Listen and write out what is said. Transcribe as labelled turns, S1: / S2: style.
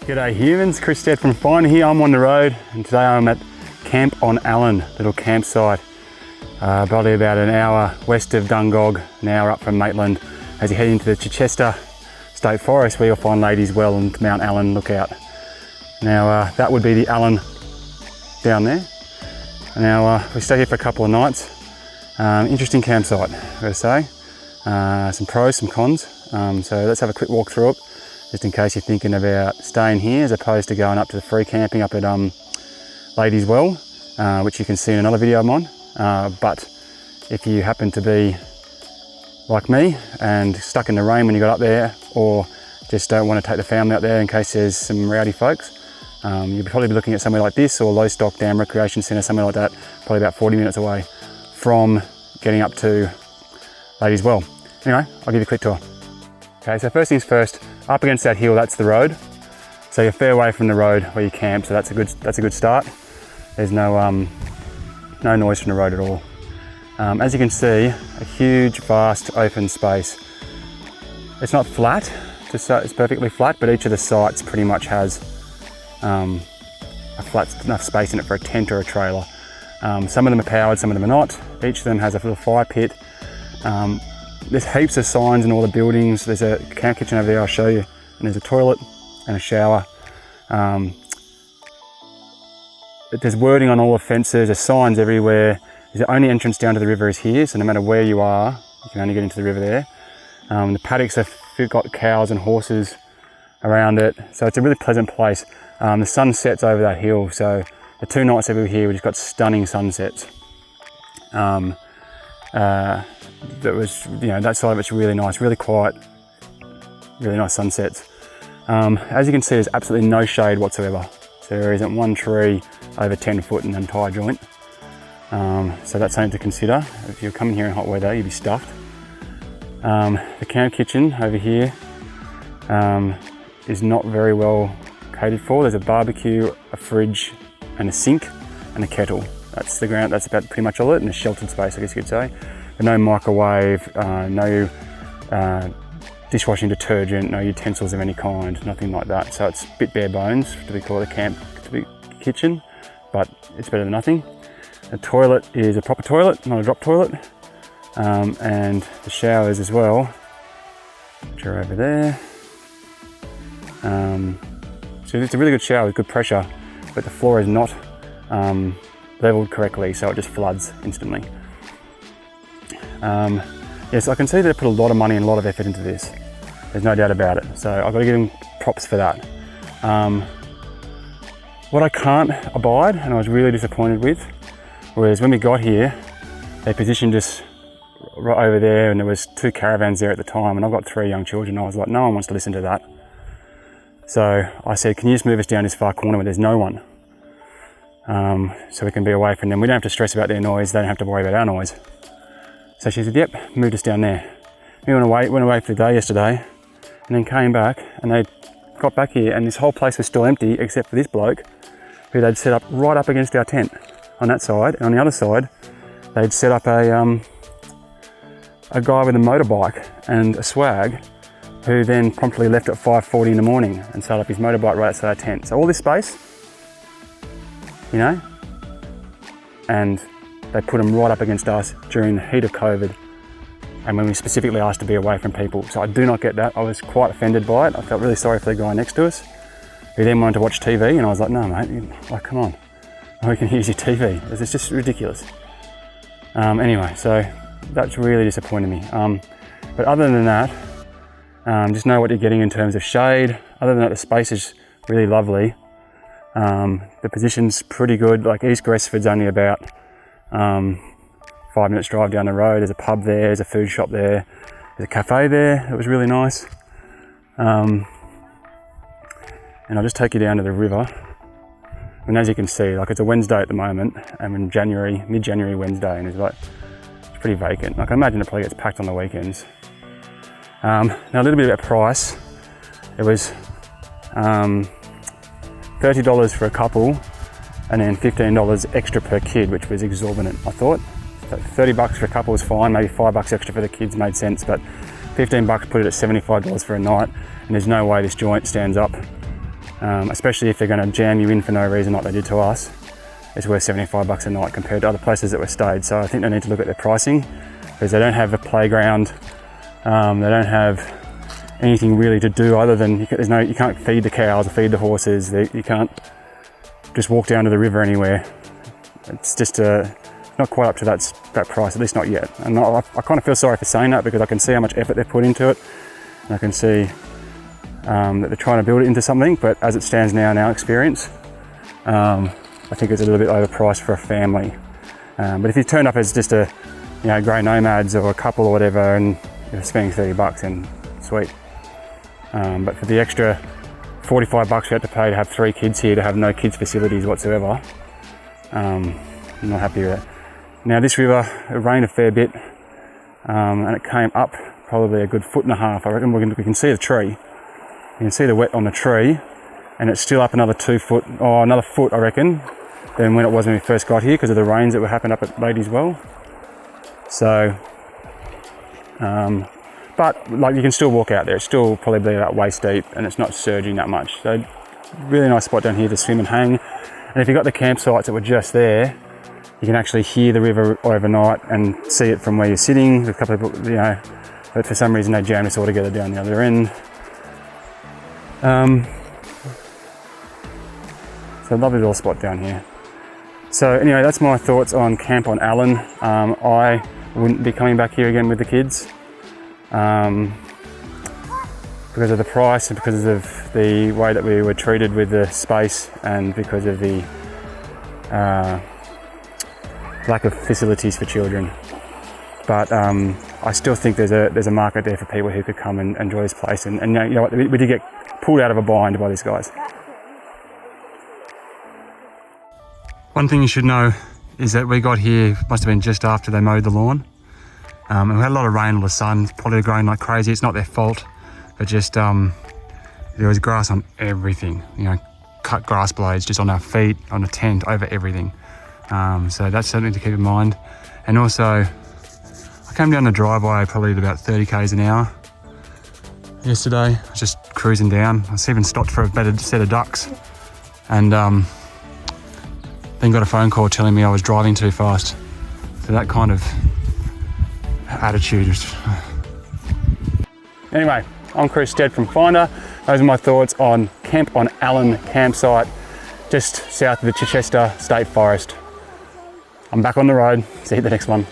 S1: G'day humans, Chris Stead from Find here. I'm on the road and today I'm at Camp on Allyn, little campsite. Probably about an hour west of Dungog, an hour up from Maitland. As you head into the Chichester State Forest where you'll find Ladies Well and Mount Allyn Lookout. Now that would be the Allyn down there. Now we stay here for a couple of nights. Interesting campsite, I've got to say. Some pros, some cons. So let's have a quick walk through it, just in case you're thinking about staying here as opposed to going up to the free camping up at Ladies Well, which you can see in another video of mine. But if you happen to be like me and stuck in the rain when you got up there, or just don't want to take the family up there in case there's some rowdy folks, you'll probably be looking at somewhere like this or Lowestoft Dam Recreation Centre, somewhere like that, probably about 40 minutes away from getting up to Ladies Well. Anyway, I'll give you a quick tour. Okay, so first things first, up against that hill, that's the road. So you're a fair way from the road where you camp, so that's a good start. There's no noise from the road at all. As you can see, a huge, vast, open space. It's not flat, it's perfectly flat, but each of the sites pretty much has a flat enough space in it for a tent or a trailer. Some of them are powered, some of them are not. Each of them has a little fire pit. There's heaps of signs in all the buildings. There's a camp kitchen over there, I'll show you. And there's a toilet and a shower. There's wording on all the fences, there's signs everywhere. The only entrance down to the river is here, so no matter where you are, you can only get into the river there. The paddocks have got cows and horses around it, so it's a really pleasant place. The sun sets over that hill, so the 2 nights that we were here, we just got stunning sunsets. That side of it's really nice, really quiet, really nice sunsets. As you can see, there's absolutely no shade whatsoever. So there isn't one tree over 10 foot in the entire joint. So that's something to consider. If you're coming here in hot weather, you'd be stuffed. The camp kitchen over here is not very well catered for. There's a barbecue, a fridge, and a sink, and a kettle. That's the ground. That's about pretty much all it, and a sheltered space, I guess you could say. But no microwave, no dishwashing detergent, no utensils of any kind, nothing like that. So it's a bit bare bones to be called a camp kitchen, but it's better than nothing. The toilet is a proper toilet, not a drop toilet, and the showers as well, which are over there. So it's a really good shower with good pressure, but the floor is not leveled correctly, so it just floods instantly. Yes, I can see they put a lot of money and a lot of effort into this. There's no doubt about it. So I've got to give them props for that. What I can't abide, and I was really disappointed with, was when we got here, they positioned us right over there, and there was 2 caravans there at the time, and I've got 3 young children. I was like, no one wants to listen to that. So I said, can you just move us down this far corner where there's no one? So we can be away from them. We don't have to stress about their noise, they don't have to worry about our noise. So she said, yep, moved us down there. We went away for the day yesterday, and then came back, and they got back here, and this whole place was still empty except for this bloke, who they'd set up right up against our tent on that side, and on the other side, they'd set up a guy with a motorbike and a swag, who then promptly left at 5:40 in the morning and set up his motorbike right outside our tent. So all this space, you know, and they put them right up against us during the heat of COVID, and when we specifically asked to be away from people. So I do not get that. I was quite offended by it. I felt really sorry for the guy next to us, who then wanted to watch TV, and I was like, no mate, like, come on, we can use your TV. It's just ridiculous. Anyway, so that's really disappointed me. But other than that, just know what you're getting in terms of shade. Other than that, the space is really lovely. The position's pretty good. Like East Gresford's only about 5 minutes drive down the road. There's a pub there, there's a food shop there, there's a cafe there. It was really nice. And I'll just take you down to the river. And as you can see, like, it's a Wednesday at the moment, and in January, mid-January Wednesday, and it's pretty vacant. Like, I imagine it probably gets packed on the weekends. Now a little bit about price. It was $30 for a couple, and then $15 extra per kid, which was exorbitant, I thought. So $30 for a couple was fine, maybe $5 extra for the kids made sense, but $15 put it at $75 for a night, and there's no way this joint stands up especially if they're going to jam you in for no reason like they did to us. It's worth 75 bucks a night compared to other places that we've stayed. So I think they need to look at their pricing, because they don't have a playground, they don't have anything really to do other than, you can't feed the cows or feed the horses, you can't just walk down to the river anywhere. It's just not quite up to that price, at least not yet. And I kind of feel sorry for saying that, because I can see how much effort they've put into it, and I can see that they're trying to build it into something, but as it stands now in our experience, I think it's a little bit overpriced for a family. But if you turn up as just a grey nomads or a couple or whatever, and you're spending 30 bucks, then sweet. But for the extra 45 bucks you had to pay to have 3 kids here, to have no kids facilities whatsoever, I'm not happy with it. Now this river, it rained a fair bit, and it came up probably a good 1.5 foot. I reckon we can see the tree. You can see the wet on the tree, and it's still up another 2 foot, or another foot I reckon, than when it was when we first got here, because of the rains that were happening up at Ladies Well. So, but like, you can still walk out there. It's still probably about waist deep, and it's not surging that much. So really nice spot down here to swim and hang. And if you've got the campsites that were just there, you can actually hear the river overnight and see it from where you're sitting. There's a couple of people, but for some reason they jam us all together down the other end. So lovely little spot down here. So anyway, that's my thoughts on Camp on Allyn. I wouldn't be coming back here again with the kids, because of the price and because of the way that we were treated with the space, and because of the lack of facilities for children. But I still think there's a market there for people who could come and enjoy this place. And you know what, we did get pulled out of a bind by these guys. One thing you should know is that we got here, must have been just after they mowed the lawn. And we had a lot of rain, all the sun, probably growing like crazy. It's not their fault, but just there was grass on everything. Cut grass blades just on our feet, on the tent, over everything. So that's something to keep in mind. And also, I came down the driveway probably at about 30 k's an hour yesterday. I was just cruising down. I was even stopped for a better set of ducks, and then got a phone call telling me I was driving too fast. So that kind of attitude is... Anyway, I'm Chris Stead from Finder. Those are my thoughts on Camp on Allyn campsite, just south of the Chichester State Forest. I'm back on the road. See you at the next one.